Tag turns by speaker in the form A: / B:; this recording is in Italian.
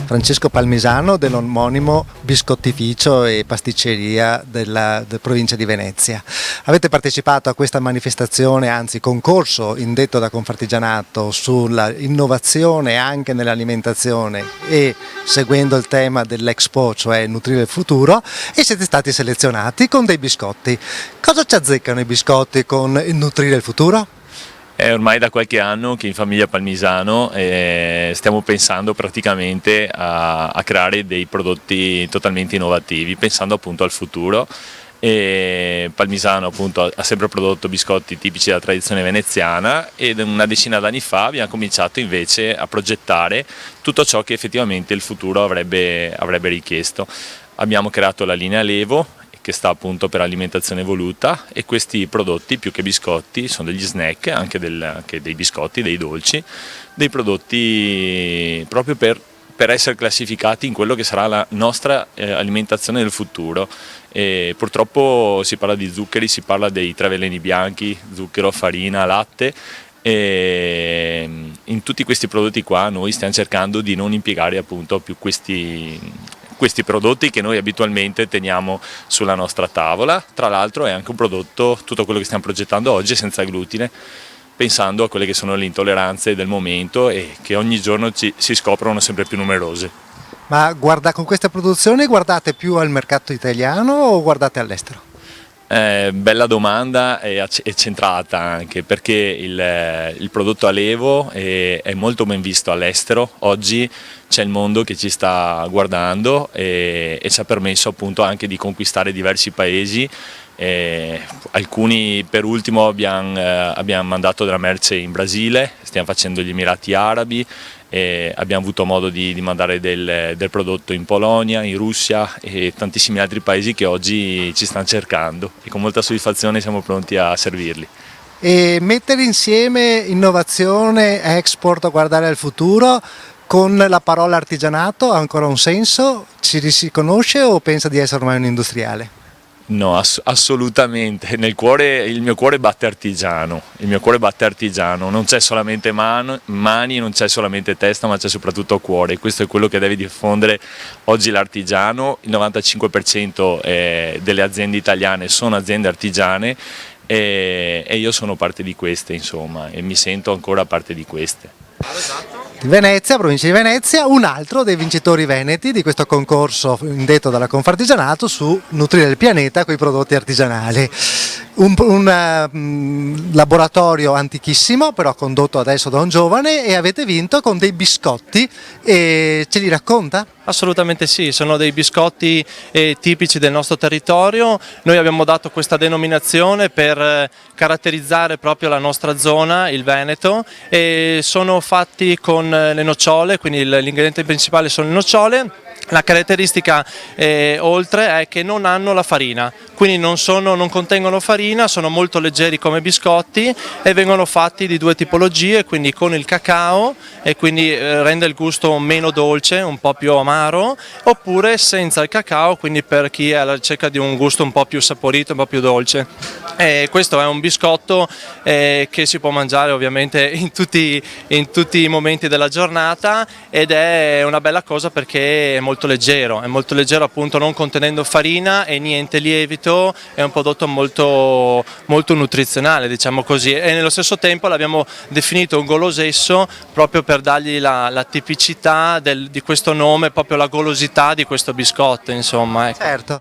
A: Francesco Palmisano dell'omonimo biscottificio e pasticceria della provincia di Venezia. Avete partecipato a questa manifestazione, anzi concorso indetto da Confartigianato sulla innovazione anche nell'alimentazione e seguendo il tema dell'Expo, cioè nutrire il futuro, e siete stati selezionati con dei biscotti. Cosa ci azzeccano i biscotti con il nutrire il futuro?
B: È ormai da qualche anno che in famiglia Palmisano stiamo pensando praticamente a creare dei prodotti totalmente innovativi, pensando appunto al futuro. E Palmisano appunto ha sempre prodotto biscotti tipici della tradizione veneziana ed una decina d'anni fa abbiamo cominciato invece a progettare tutto ciò che effettivamente il futuro avrebbe richiesto. Abbiamo creato la linea Levo, che sta appunto per alimentazione evoluta, e questi prodotti più che biscotti sono degli snack, anche dei biscotti, dei dolci, dei prodotti proprio per essere classificati in quello che sarà la nostra alimentazione del futuro. E purtroppo si parla di zuccheri, si parla dei tre veleni bianchi, zucchero, farina, latte, e in tutti questi prodotti qua noi stiamo cercando di non impiegare appunto più questi prodotti che noi abitualmente teniamo sulla nostra tavola. Tra l'altro è anche un prodotto, tutto quello che stiamo progettando oggi è senza glutine, pensando a quelle che sono le intolleranze del momento e che ogni giorno si scoprono sempre più numerose.
A: Ma con queste produzioni guardate più al mercato italiano o guardate all'estero?
B: Bella domanda e centrata anche, perché il prodotto Alevo è molto ben visto all'estero. Oggi c'è il mondo che ci sta guardando e ci ha permesso appunto anche di conquistare diversi paesi. Alcuni, per ultimo abbiamo mandato della merce in Brasile, stiamo facendo gli Emirati Arabi, abbiamo avuto modo di mandare del prodotto in Polonia, in Russia e tantissimi altri paesi che oggi ci stanno cercando e con molta soddisfazione siamo pronti a servirli.
A: E mettere insieme innovazione, export, guardare al futuro con la parola artigianato ha ancora un senso? Ci si conosce o pensa di essere ormai un industriale?
B: No, assolutamente, il mio cuore batte artigiano, non c'è solamente mani, non c'è solamente testa, ma c'è soprattutto cuore, e questo è quello che deve diffondere oggi l'artigiano. Il 95% delle aziende italiane sono aziende artigiane e io sono parte di queste, insomma, e mi sento ancora parte di queste.
A: Di Venezia, provincia di Venezia, un altro dei vincitori veneti di questo concorso indetto dalla Confartigianato su nutrire il pianeta con i prodotti artigianali. Un laboratorio antichissimo, però condotto adesso da un giovane, e avete vinto con dei biscotti, e ce li racconta?
C: Assolutamente sì, sono dei biscotti tipici del nostro territorio. Noi abbiamo dato questa denominazione per caratterizzare proprio la nostra zona, il Veneto, e sono fatti con le nocciole, quindi l'ingrediente principale sono le nocciole. La caratteristica oltre è che non hanno la farina, quindi non contengono farina, sono molto leggeri come biscotti e vengono fatti di due tipologie, quindi con il cacao, e quindi rende il gusto meno dolce, un po' più amaro, oppure senza il cacao, quindi per chi è alla ricerca di un gusto un po' più saporito, un po' più dolce. Questo è un biscotto che si può mangiare ovviamente in tutti i momenti della giornata, ed è una bella cosa perché è molto leggero appunto, non contenendo farina e niente lievito. È un prodotto molto nutrizionale, diciamo così, e nello stesso tempo l'abbiamo definito un golosesso proprio per dargli la tipicità di questo nome, proprio la golosità di questo biscotto, insomma. Ecco.
A: Certo.